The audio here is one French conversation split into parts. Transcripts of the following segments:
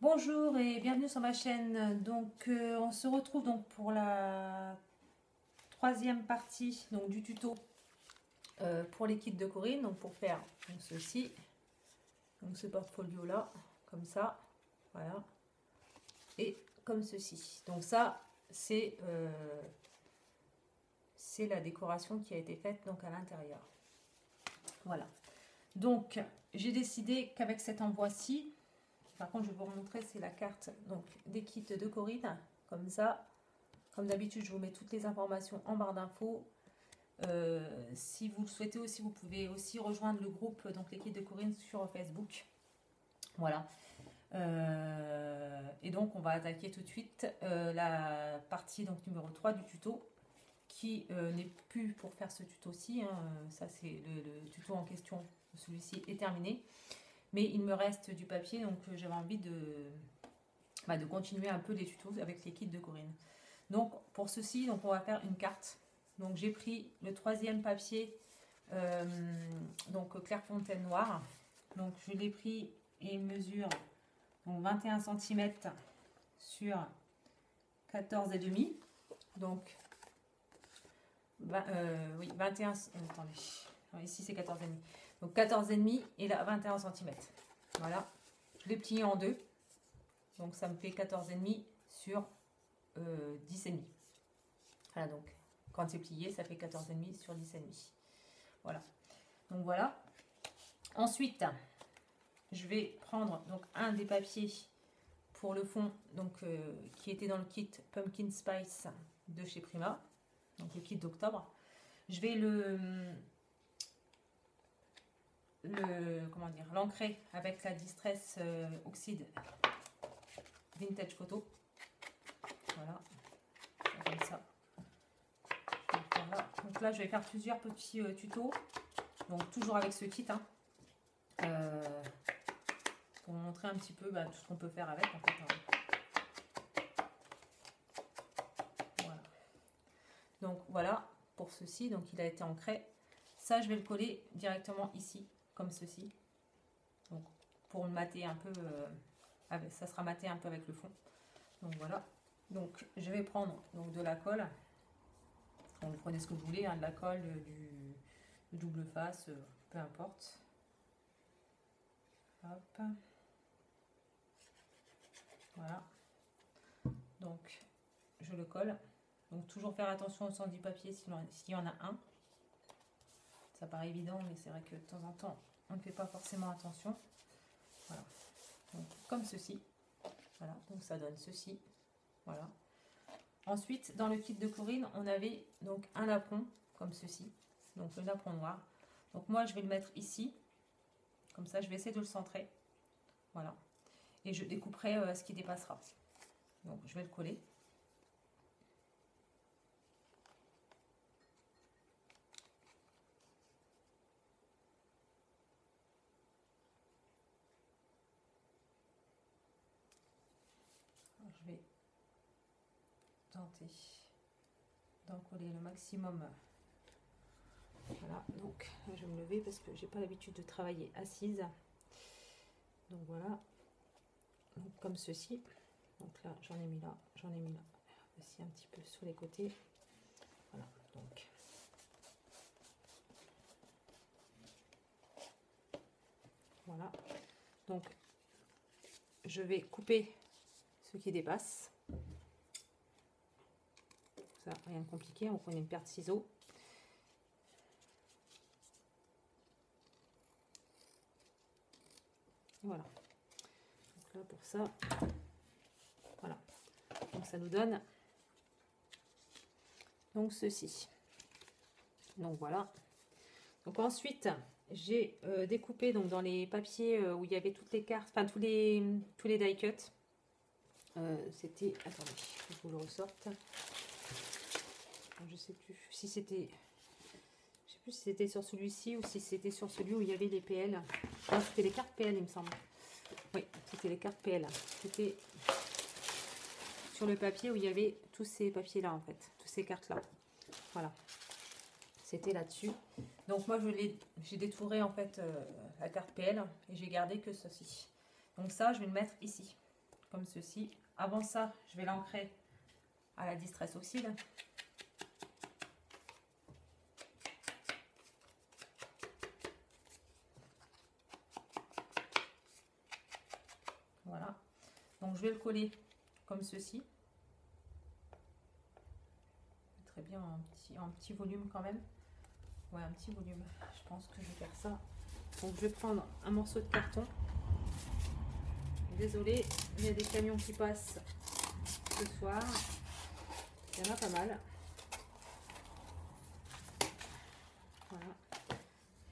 Bonjour et bienvenue sur ma chaîne. Donc on se retrouve donc pour la troisième partie donc, du tuto pour les kits de Corinne. Donc pour faire donc, ceci, donc ce portfolio là, comme ça, voilà, et comme ceci. Donc ça c'est la décoration qui a été faite donc à l'intérieur. Voilà. Donc j'ai décidé qu'avec cet envoi-ci, par contre, je vais vous remontrer, c'est la carte donc, des kits de Corinne, comme ça. Comme d'habitude, je vous mets toutes les informations en barre d'infos. Si vous le souhaitez aussi, vous pouvez aussi rejoindre le groupe donc les kits de Corinne sur Facebook. Voilà. Et donc, on va attaquer tout de suite la partie donc, numéro 3 du tuto, qui n'est plus pour faire ce tuto-ci. Hein. Ça, c'est le tuto en question. Celui-ci est terminé. Mais il me reste du papier, donc j'avais envie de continuer un peu les tutos avec les kits de Corinne. Donc pour ceci, donc on va faire une carte. Donc j'ai pris le troisième papier, donc Clairefontaine noir. Donc je l'ai pris et il mesure donc 21 cm sur 14,5. Donc oui, 21. Attendez, ici c'est 14,5. Donc 14,5 et là 21 cm. Voilà, je l'ai plié en deux. Donc ça me fait 14,5 sur 10,5. Voilà, donc quand c'est plié, ça fait 14,5 sur 10,5. Voilà. Donc voilà. Ensuite, je vais prendre donc un des papiers pour le fond, donc qui était dans le kit Pumpkin Spice de chez Prima, donc le kit d'octobre. Je vais comment dire, l'ancrer avec la Distress Oxide Vintage Photo. Voilà, comme ça. Voilà. Donc là, je vais faire plusieurs petits tutos, donc toujours avec ce kit, hein, pour vous montrer un petit peu tout ce qu'on peut faire avec. En fait, hein. Voilà. Donc voilà pour ceci, donc il a été ancré. Ça, je vais le coller directement ici, comme ceci. Donc pour le mater un peu, ça sera maté un peu avec le fond. Donc voilà. Donc je vais prendre donc, de la colle. Donc, vous prenez ce que vous voulez, hein, de la colle, du double face, peu importe. Hop. Voilà. Donc je le colle. Donc toujours faire attention au sens du papier s'il y en a un. Ça paraît évident, mais c'est vrai que de temps en temps, on ne fait pas forcément attention. Voilà. Donc, comme ceci. Voilà. Donc ça donne ceci. Voilà. Ensuite, dans le kit de Corinne, on avait donc un napperon comme ceci. Donc le napperon noir. Donc moi, je vais le mettre ici. Comme ça, je vais essayer de le centrer. Voilà. Et je découperai ce qui dépassera. Donc je vais le coller. Je vais tenter d'en coller le maximum. Voilà, donc je vais me lever parce que j'ai pas l'habitude de travailler assise. Donc voilà, donc, comme ceci. Donc là, j'en ai mis là, j'en ai mis là. Aussi un petit peu sur les côtés. Voilà, donc. Voilà, donc je vais couper ce qui dépasse. Ça, rien de compliqué, on prend une paire de ciseaux. Voilà. Donc là pour ça, voilà. Donc ça nous donne donc ceci. Donc voilà. Donc ensuite, j'ai découpé donc dans les papiers où il y avait toutes les cartes, enfin tous les die cuts. C'était, attendez, il faut que je le ressorte. Je sais plus si c'était, je sais plus si c'était sur celui-ci ou si c'était sur celui où il y avait les PL. Non, c'était les cartes PL, il me semble. Oui, c'était les cartes PL. C'était sur le papier où il y avait tous ces papiers-là, en fait, toutes ces cartes-là. Voilà. C'était là-dessus. Donc moi, j'ai détouré, en fait, la carte PL et j'ai gardé que ceci. Donc ça, je vais le mettre ici. comme ceci. Avant ça, je vais l'ancrer à la Distress Oxide. Voilà. Donc je vais le coller comme ceci. Très bien, un petit volume quand même. Ouais, un petit volume. Je pense que je vais faire ça. Donc je vais prendre un morceau de carton. Désolée, il y a des camions qui passent ce soir. Il y en a pas mal. Voilà.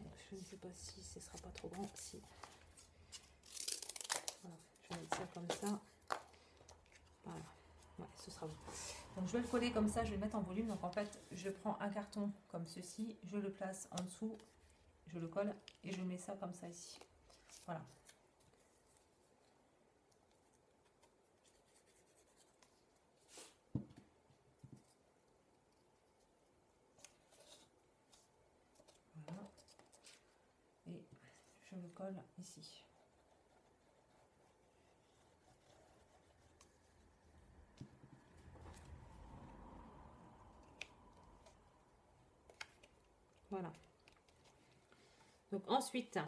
Donc, je ne sais pas si ce sera pas trop grand. Si. Voilà. Je vais mettre ça comme ça. Voilà. Ouais, ce sera bon. Donc je vais le coller comme ça, je vais le mettre en volume. Donc en fait, je prends un carton comme ceci, je le place en dessous, je le colle et je mets ça comme ça ici. Voilà. Voilà. Et je le colle ici. Voilà. Donc ensuite,